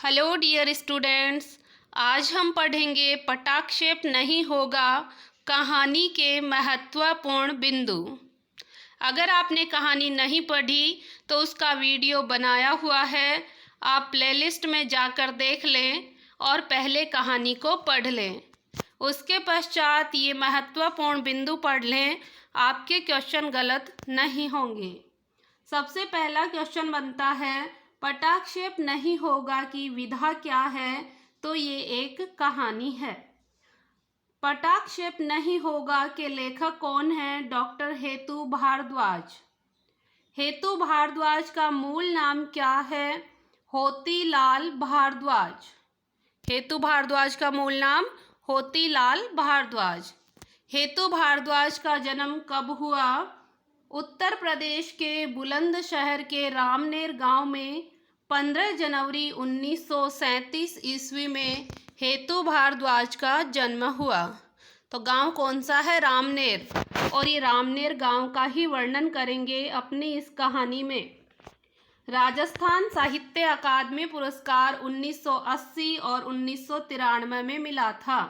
Hello dear students, आज हम पढ़ेंगे पटाक्षेप नहीं होगा कहानी के महत्वपूर्ण बिंदु। अगर आपने कहानी नहीं पढ़ी तो उसका वीडियो बनाया हुआ है, आप प्लेलिस्ट में जाकर देख लें और पहले कहानी को पढ़ लें। उसके पश्चात ये महत्वपूर्ण बिंदु पढ़ लें, आपके क्वेश्चन गलत नहीं होंगे। सबसे पहला क्वेश्चन बनता है पटाक्षेप नहीं होगा की विधा क्या है। तो ये एक कहानी है। पटाक्षेप नहीं होगा के लेखक कौन है? डॉक्टर हेतु भारद्वाज। हेतु भारद्वाज का मूल नाम क्या है? होतीलाल भारद्वाज। हेतु भारद्वाज का मूल नाम होतीलाल भारद्वाज। हेतु भारद्वाज का जन्म कब हुआ? उत्तर प्रदेश के बुलंदशहर के रामनेर गांव में 15 जनवरी 1937 ईस्वी में हेतु भारद्वाज का जन्म हुआ। तो गांव कौन सा है? रामनेर। और ये रामनेर गांव का ही वर्णन करेंगे अपनी इस कहानी में। राजस्थान साहित्य अकादमी पुरस्कार 1980 और 1993 में मिला था।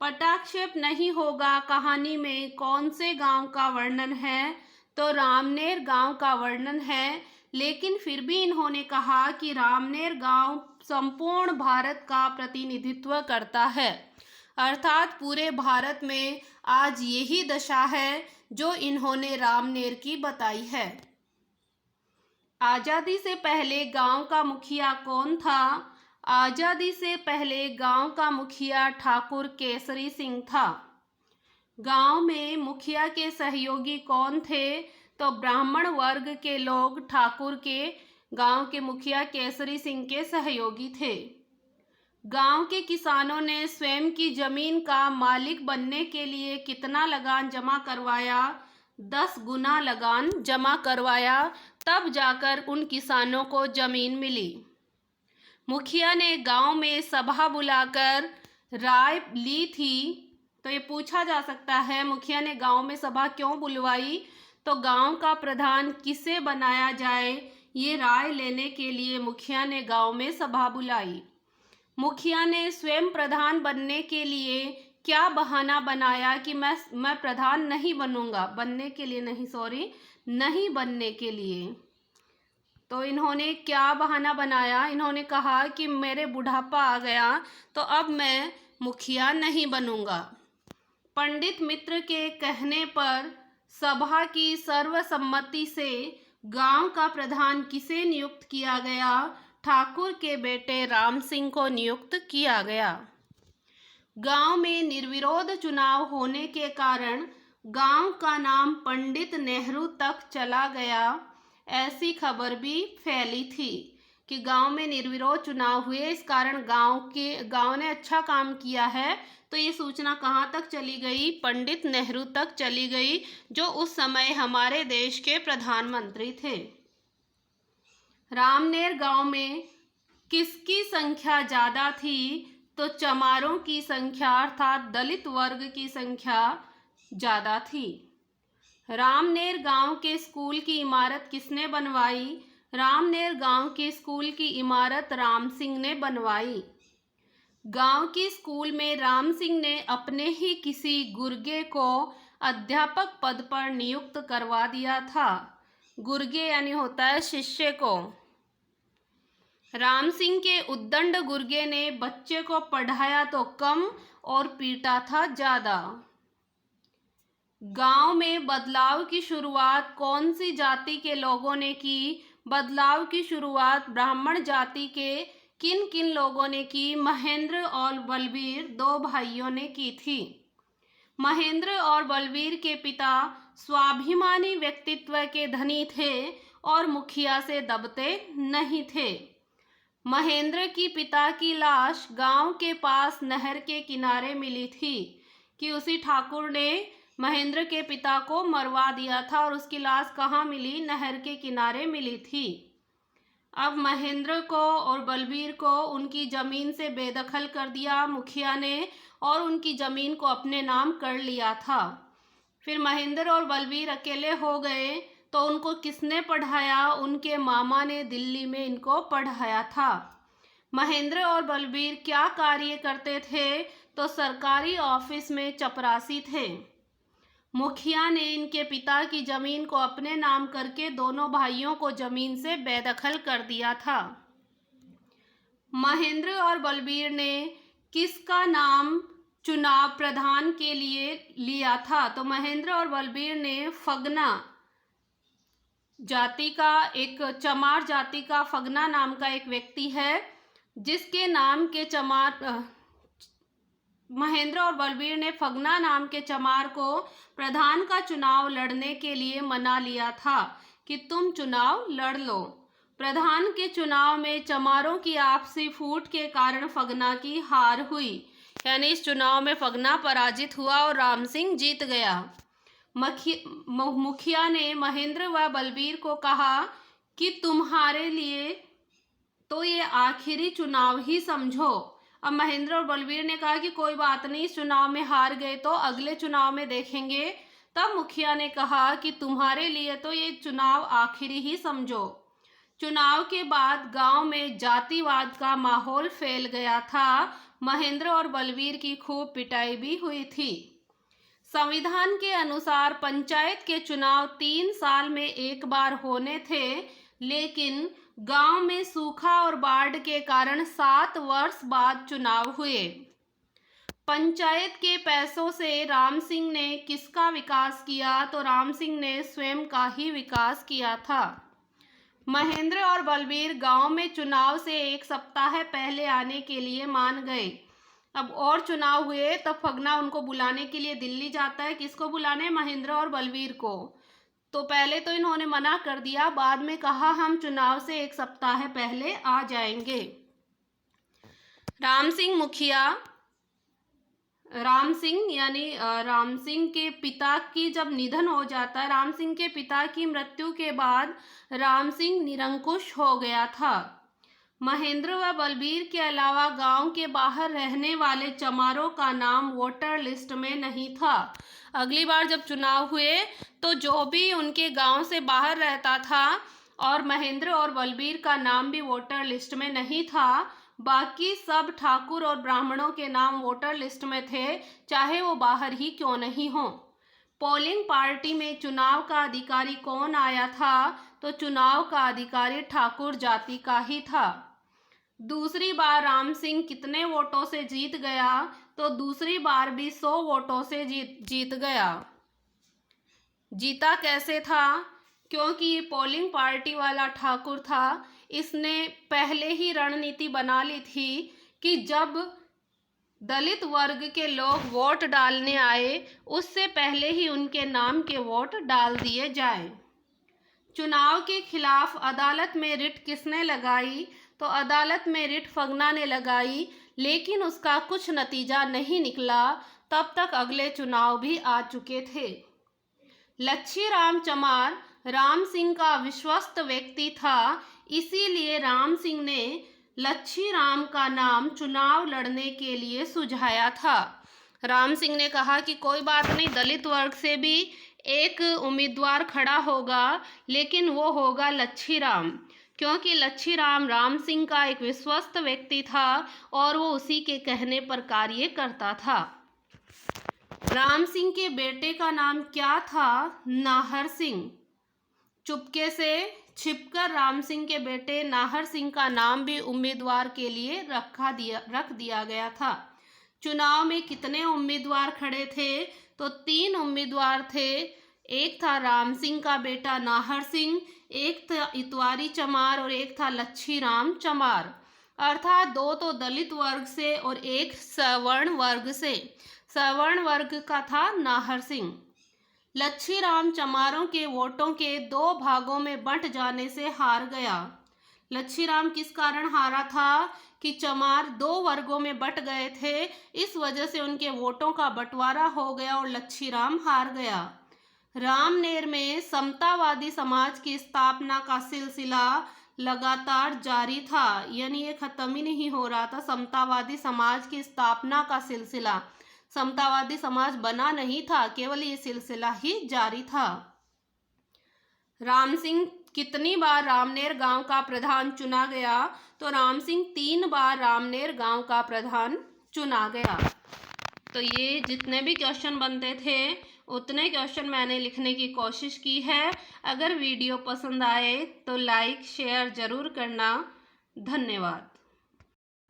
पटाक्षेप नहीं होगा कहानी में कौन से गांव का वर्णन है? तो रामनेर गांव का वर्णन है, लेकिन फिर भी इन्होंने कहा कि रामनेर गांव संपूर्ण भारत का प्रतिनिधित्व करता है, अर्थात पूरे भारत में आज यही दशा है जो इन्होंने रामनेर की बताई है। आज़ादी से पहले गांव का मुखिया कौन था? आज़ादी से पहले गांव का मुखिया ठाकुर केसरी सिंह था। गांव में मुखिया के सहयोगी कौन थे? तो ब्राह्मण वर्ग के लोग ठाकुर के गांव के मुखिया केसरी सिंह के सहयोगी थे। गांव के किसानों ने स्वयं की जमीन का मालिक बनने के लिए कितना लगान जमा करवाया? 10 गुना लगान जमा करवाया, तब जाकर उन किसानों को जमीन मिली। मुखिया ने गांव में सभा बुलाकर राय ली थी। तो ये पूछा जा सकता है मुखिया ने गांव में सभा क्यों बुलवाई? तो गांव का प्रधान किसे बनाया जाए, ये राय लेने के लिए मुखिया ने गांव में सभा बुलाई। मुखिया ने स्वयं प्रधान बनने के लिए क्या बहाना बनाया कि मैं प्रधान नहीं बनूंगा, नहीं बनने के लिए। तो इन्होंने क्या बहाना बनाया? इन्होंने कहा कि मेरे बुढ़ापा आ गया तो अब मैं मुखिया नहीं बनूंगा। पंडित मित्र के कहने पर सभा की सर्वसम्मति से गांव का प्रधान किसे नियुक्त किया गया? ठाकुर के बेटे राम सिंह को नियुक्त किया गया। गांव में निर्विरोध चुनाव होने के कारण गांव का नाम पंडित नेहरू तक चला गया। ऐसी खबर भी फैली थी कि गांव में निर्विरोध चुनाव हुए, इस कारण गांव ने अच्छा काम किया है। तो ये सूचना कहाँ तक चली गई? पंडित नेहरू तक चली गई, जो उस समय हमारे देश के प्रधानमंत्री थे। रामनेर गांव में किसकी संख्या ज़्यादा थी? तो चमारों की संख्या अर्थात दलित वर्ग की संख्या ज़्यादा थी। रामनेर गांव के स्कूल की इमारत किसने बनवाई? रामनेर गांव के स्कूल की इमारत राम सिंह ने बनवाई। गांव की स्कूल में राम सिंह ने अपने ही किसी गुर्गे को अध्यापक पद पर नियुक्त करवा दिया था। गुर्गे यानी होता है शिष्य को। राम सिंह के उद्दंड गुर्गे ने बच्चे को पढ़ाया तो कम और पीटा था ज़्यादा। गांव में बदलाव की शुरुआत कौन सी जाति के लोगों ने की? बदलाव की शुरुआत ब्राह्मण जाति के किन किन लोगों ने की? महेंद्र और बलबीर 2 भाइयों ने की थी। महेंद्र और बलबीर के पिता स्वाभिमानी व्यक्तित्व के धनी थे और मुखिया से दबते नहीं थे। महेंद्र की पिता की लाश गांव के पास नहर के किनारे मिली थी कि उसी ठाकुर ने महेंद्र के पिता को मरवा दिया था, और उसकी लाश कहाँ मिली? नहर के किनारे मिली थी। अब महेंद्र को और बलबीर को उनकी ज़मीन से बेदखल कर दिया मुखिया ने, और उनकी ज़मीन को अपने नाम कर लिया था। फिर महेंद्र और बलबीर अकेले हो गए तो उनको किसने पढ़ाया? उनके मामा ने दिल्ली में इनको पढ़ाया था। महेंद्र और बलबीर क्या कार्य करते थे? तो सरकारी ऑफिस में चपरासी थे। मुखिया ने इनके पिता की जमीन को अपने नाम करके दोनों भाइयों को जमीन से बेदखल कर दिया था। महेंद्र और बलबीर ने किसका नाम चुनाव प्रधान के लिए लिया था? तो महेंद्र और बलबीर ने फगना जाति का, एक चमार जाति का फगना नाम का एक व्यक्ति है जिसके नाम के महेंद्र और बलबीर ने फगना नाम के चमार को प्रधान का चुनाव लड़ने के लिए मना लिया था कि तुम चुनाव लड़ लो। प्रधान के चुनाव में चमारों की आपसी फूट के कारण फगना की हार हुई, यानी इस चुनाव में फगना पराजित हुआ और राम सिंह जीत गया। मुखिया ने महेंद्र व बलबीर को कहा कि तुम्हारे लिए तो ये आखिरी चुनाव ही समझो। अब महेंद्र और बलबीर ने कहा कि कोई बात नहीं, इस चुनाव में हार गए तो अगले चुनाव में देखेंगे। तब मुखिया ने कहा कि तुम्हारे लिए तो ये चुनाव आखिरी ही समझो। चुनाव के बाद गांव में जातिवाद का माहौल फैल गया था। महेंद्र और बलबीर की खूब पिटाई भी हुई थी। संविधान के अनुसार पंचायत के चुनाव 3 साल में एक बार होने थे, लेकिन गांव में सूखा और बाढ़ के कारण 7 वर्ष बाद चुनाव हुए। पंचायत के पैसों से राम सिंह ने किसका विकास किया? तो राम सिंह ने स्वयं का ही विकास किया था। महेंद्र और बलबीर गांव में चुनाव से 1 सप्ताह पहले आने के लिए मान गए। अब और चुनाव हुए तब फगना उनको बुलाने के लिए दिल्ली जाता है। किसको बुलाने? महेंद्र और बलबीर को। तो पहले तो इन्होंने मना कर दिया, बाद में कहा हम चुनाव से 1 सप्ताह पहले आ जाएंगे। राम सिंह के पिता की जब निधन हो जाता है, राम सिंह के पिता की मृत्यु के बाद राम सिंह निरंकुश हो गया था। महेंद्र व बलबीर के अलावा गांव के बाहर रहने वाले चमारों का नाम वोटर लिस्ट में नहीं था। अगली बार जब चुनाव हुए तो जो भी उनके गांव से बाहर रहता था और महेंद्र और बलबीर का नाम भी वोटर लिस्ट में नहीं था, बाकी सब ठाकुर और ब्राह्मणों के नाम वोटर लिस्ट में थे, चाहे वो बाहर ही क्यों नहीं हो। पोलिंग पार्टी में चुनाव का अधिकारी कौन आया था? तो चुनाव का अधिकारी ठाकुर जाति का ही था। दूसरी बार राम सिंह कितने वोटों से जीत गया? तो दूसरी बार भी 100 वोटों से जीत गया। जीता कैसे था? क्योंकि पोलिंग पार्टी वाला ठाकुर था, इसने पहले ही रणनीति बना ली थी कि जब दलित वर्ग के लोग वोट डालने आए उससे पहले ही उनके नाम के वोट डाल दिए जाएं। चुनाव के खिलाफ अदालत में रिट किसने लगाई? तो अदालत में रिट फगना ने लगाई, लेकिन उसका कुछ नतीजा नहीं निकला। तब तक अगले चुनाव भी आ चुके थे। लच्छीराम चमार राम सिंह का विश्वस्त व्यक्ति था, इसीलिए राम सिंह ने लच्छीराम का नाम चुनाव लड़ने के लिए सुझाया था। राम सिंह ने कहा कि कोई बात नहीं, दलित वर्ग से भी एक उम्मीदवार खड़ा होगा, लेकिन वो होगा लच्छीराम, क्योंकि लच्छीराम राम सिंह का एक विश्वस्त व्यक्ति था और वो उसी के कहने पर कार्य करता था। राम सिंह के बेटे का नाम क्या था? नाहर सिंह। चुपके से छिपकर राम सिंह के बेटे नाहर सिंह का नाम भी उम्मीदवार के लिए रख दिया गया था। चुनाव में कितने उम्मीदवार खड़े थे? तो 3 उम्मीदवार थे। एक था राम सिंह का बेटा नाहर सिंह, एक था इतवारी चमार और एक था लच्छीराम चमार। अर्थात 2 तो दलित वर्ग से और एक सवर्ण वर्ग से। सवर्ण वर्ग का था नाहर सिंह। लच्छीराम चमारों के वोटों के 2 भागों में बंट जाने से हार गया। लच्छीराम किस कारण हारा था? कि चमार 2 वर्गों में बट गए थे, इस वजह से उनके वोटों का बंटवारा हो गया और लच्छीराम हार गया। रामनेर में समतावादी समाज की स्थापना का सिलसिला लगातार जारी था, यानी ये खत्म ही नहीं हो रहा था। समतावादी समाज की स्थापना का सिलसिला, समतावादी समाज बना नहीं था, केवल ये सिलसिला ही जारी था। राम सिंह कितनी बार रामनेर गांव का प्रधान चुना गया? तो राम सिंह 3 बार रामनेर गांव का प्रधान चुना गया। तो ये जितने भी क्वेश्चन बनते थे उतने क्वेश्चन मैंने लिखने की कोशिश की है। अगर वीडियो पसंद आए तो लाइक शेयर ज़रूर करना। धन्यवाद।